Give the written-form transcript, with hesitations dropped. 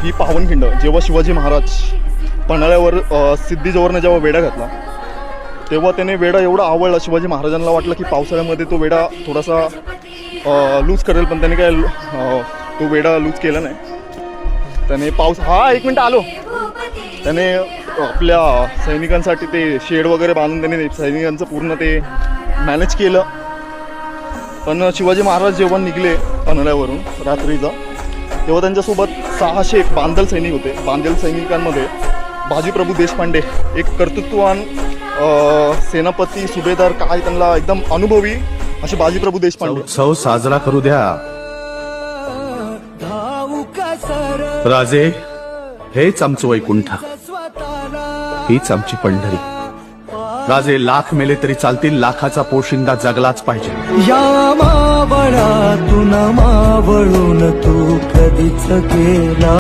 ही पावनखिंड जेव्हा शिवाजी महाराज पन्हाळ्यावर सिद्धी जेव्हा वेढा घातला तेव्हा त्याने वेढा एवढा आवडला. शिवाजी महाराजांना वाटलं की पावसाळ्यामध्ये तो वेढा थोडासा लूज करेल, पण त्याने काय तो वेढा लूज केला नाही. त्याने एक मिनिट आलो. त्याने आपल्या सैनिकांसाठी ते शेड वगैरे बांधून त्याने सैनिकांचं पूर्ण ते मॅनेज केलं. पण शिवाजी महाराज जेव्हा निघले पन्हाळ्यावरून रात्रीचा तेव्हा त्यांच्यासोबत 600 बांदल सैनिक होते. बांदल सैनिकांमध्ये बाजीप्रभू देशपांडे एक कर्तृत्ववान सेनापती सुभेदार, काय त्यांना एकदम अनुभवी असे बाजीप्रभू देशपांडे. उत्सव साजरा करू द्या राजे. हेच आमचं वैकुंठ, हीच आमची पंढरी. राजे लाख मेले तरी चालतील, लाखाचा पोशिंदा जगलाच पाहिजे. या मावळातून मावळून तू कधीच गेला.